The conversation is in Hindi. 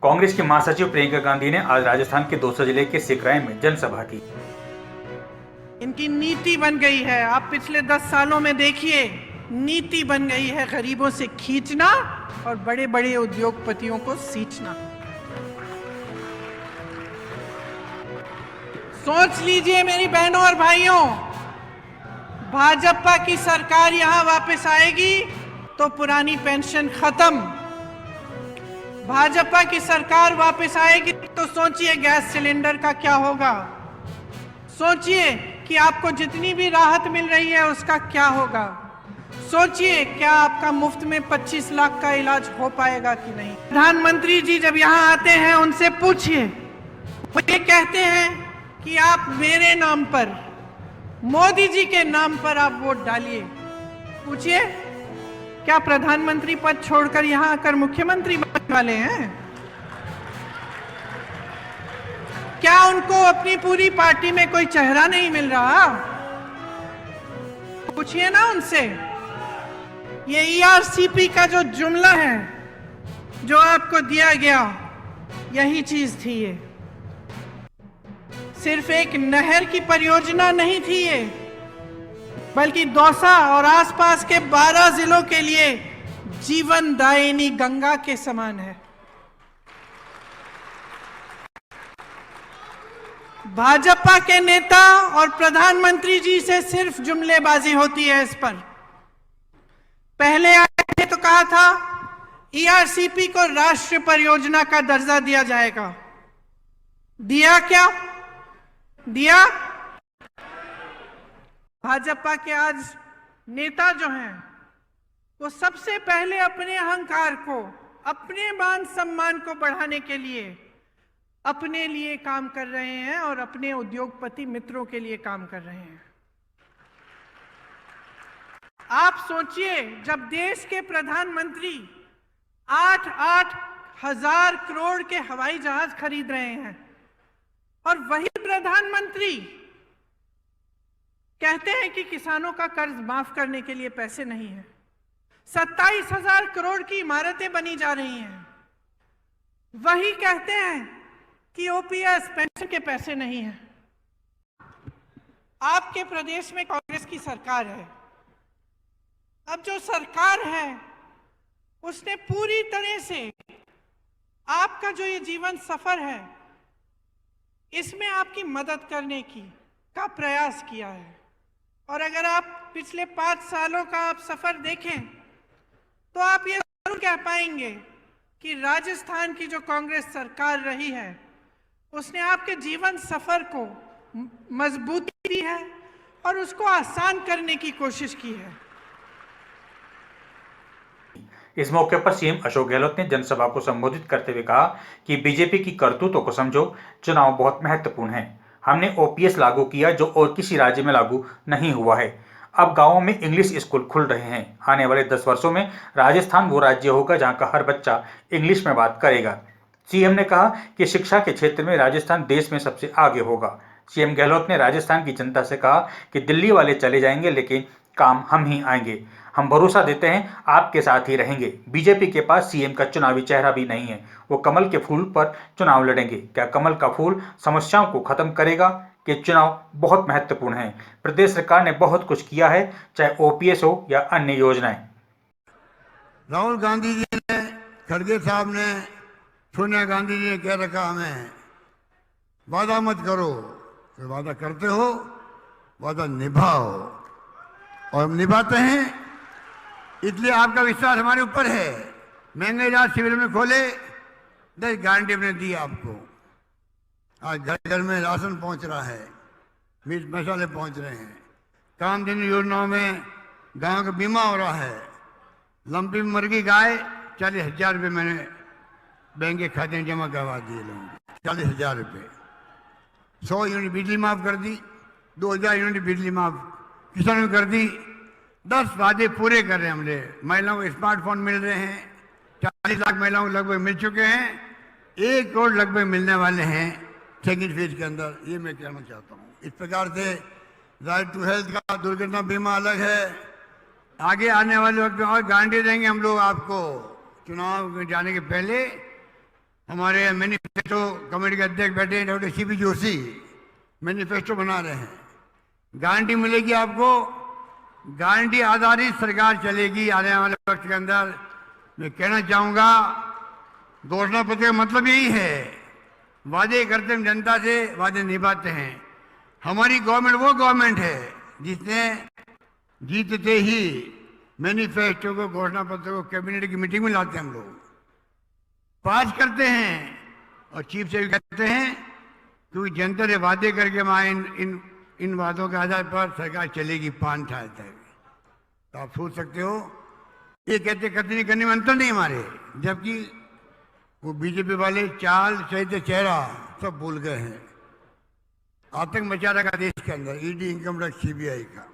कांग्रेस की महासचिव प्रियंका गांधी ने आज राजस्थान के दौसा जिले के सिकराय में जनसभा की। इनकी नीति बन गई है, आप पिछले 10 सालों में देखिए, नीति बन गई है गरीबों से खींचना और बड़े बड़े उद्योगपतियों को सींचना। सोच लीजिए मेरी बहनों और भाइयों, भाजपा की सरकार यहां वापस आएगी तो पुरानी पेंशन खत्म। भाजपा की सरकार वापस आएगी तो सोचिए गैस सिलेंडर का क्या होगा। सोचिए कि आपको जितनी भी राहत मिल रही है उसका क्या होगा। सोचिए क्या आपका मुफ्त में 25 लाख का इलाज हो पाएगा कि नहीं। प्रधानमंत्री जी जब यहाँ आते हैं उनसे पूछिए, वो ये कहते हैं कि आप मेरे नाम पर, मोदी जी के नाम पर आप वोट डालिए। पूछिए क्या प्रधानमंत्री पद छोड़कर यहाँ आकर मुख्यमंत्री बनने वाले हैं? क्या उनको अपनी पूरी पार्टी में कोई चेहरा नहीं मिल रहा? पूछिए ना उनसे। ये ईआरसीपी का जो जुमला है जो आपको दिया गया, यही चीज थी। ये सिर्फ एक नहर की परियोजना नहीं थी ये, बल्कि दौसा और आसपास के 12 जिलों के लिए जीवनदायिनी गंगा के समान है। भाजपा के नेता और प्रधानमंत्री जी से सिर्फ जुमलेबाजी होती है इस पर। पहले आए थे तो कहा था ईआरसीपी को राष्ट्रीय परियोजना का दर्जा दिया जाएगा। दिया क्या? दिया? भाजपा के आज नेता जो हैं वो सबसे पहले अपने अहंकार को, अपने मान सम्मान को बढ़ाने के लिए अपने लिए काम कर रहे हैं और अपने उद्योगपति मित्रों के लिए काम कर रहे हैं। आप सोचिए, जब देश के प्रधानमंत्री 8-8 हजार करोड़ के हवाई जहाज खरीद रहे हैं और वही प्रधानमंत्री कहते हैं कि किसानों का कर्ज माफ करने के लिए पैसे नहीं है, 27,000 करोड़ की इमारतें बनी जा रही हैं, वही कहते हैं कि ओपीएस पेंशन के पैसे नहीं हैं। आपके प्रदेश में कांग्रेस की सरकार है। अब जो सरकार है उसने पूरी तरह से आपका जो ये जीवन सफर है इसमें आपकी मदद करने का प्रयास किया है। और अगर आप पिछले 5 सालों का आप सफर देखें तो आप ये जरूर कह पाएंगे कि राजस्थान की जो कांग्रेस सरकार रही है उसने आपके जीवन सफर को मजबूती दी है और उसको आसान करने की कोशिश की है। इस मौके पर सीएम अशोक गहलोत ने जनसभा को संबोधित करते हुए कहा कि बीजेपी की करतूतों को समझो, चुनाव बहुत महत्वपूर्ण है। हमने ओपीएस लागू किया जो और किसी राज्य में लागू नहीं हुआ है। अब गांवों में इंग्लिश स्कूल खुल रहे हैं। आने वाले 10 वर्षों में राजस्थान वो राज्य होगा जहां का हर बच्चा इंग्लिश में बात करेगा। सीएम ने कहा कि शिक्षा के क्षेत्र में राजस्थान देश में सबसे आगे होगा। सीएम गहलोत ने राजस्थान की जनता से कहा कि दिल्ली वाले चले जाएंगे लेकिन काम हम ही आएंगे। हम भरोसा देते हैं आपके साथ ही रहेंगे। बीजेपी के पास सीएम का चुनावी चेहरा भी नहीं है। वो कमल के फूल पर चुनाव लड़ेंगे। क्या कमल का फूल समस्याओं को खत्म करेगा? कि चुनाव बहुत महत्वपूर्ण है। प्रदेश सरकार ने बहुत कुछ किया है, चाहे ओपीएस हो या अन्य योजनाएं। राहुल गांधी जी ने, खड़गे साहब ने, सोनिया गांधी जी ने कह रखा हमें वादा मत करो, फिर वादा करते हो, वादा निभाओ। और हम निभाते हैं, इसलिए आपका विश्वास हमारे ऊपर है। महंगे इलाज शिविर में खोले, 10 गारंटी हमने दी आपको। आज घर घर में राशन पहुंच रहा है, मिर्च मसाले पहुंच रहे हैं। कामधेनु योजनाओं में गांव का बीमा हो रहा है। लंपी में मर गई गाय, 40,000 रुपये मैंने बैंक के खाते में जमा करवा दिए लोगों को, 40,000 रुपये। 100 यूनिट बिजली माफ कर दी, 2,000 यूनिट बिजली माफ किसानों कर दी। 10 वादे पूरे कर रहे हैं हमने। महिलाओं को स्मार्टफोन मिल रहे हैं, 40 लाख महिलाओं को लगभग मिल चुके हैं, 1 करोड़ लगभग मिलने वाले हैं सेकेंड फेज के अंदर। ये मैं कहना चाहता हूँ। इस प्रकार से राइट टू हेल्थ का दुर्घटना बीमा अलग है। आगे आने वाले वक्त में और गारंटी देंगे हम लोग आपको। चुनाव में जाने के पहले हमारे मैनिफेस्टो कमेटी के अध्यक्ष बैठे हैं डॉक्टर सीपी जोशी, मैनिफेस्टो बना रहे हैं। गारंटी मिलेगी आपको, गारंटी आधारित सरकार चलेगी आने वाले वक्त के अंदर। मैं कहना चाहूंगा, घोषणा पत्र का मतलब यही है, वादे करते हैं जनता से, वादे निभाते हैं। हमारी गवर्नमेंट वो गवर्नमेंट है जिसने जीतते ही मैनिफेस्टो को, घोषणा पत्र को कैबिनेट की मीटिंग में लाते हैं, हम लोग पास करते हैं और चीफ से भी कहते हैं, क्योंकि जनता ने वादे करके वहां इन वादों के आधार पर सरकार चलेगी 5 साल तक। तो आप सोच सकते हो, ये कहते करते नहीं करने में अंतर नहीं हमारे, जबकि वो बीजेपी वाले चाल चहित चेहरा सब भूल गए हैं। आतंक मचा रखा देश के अंदर, ईडी, इनकम टैक्स, सीबीआई का।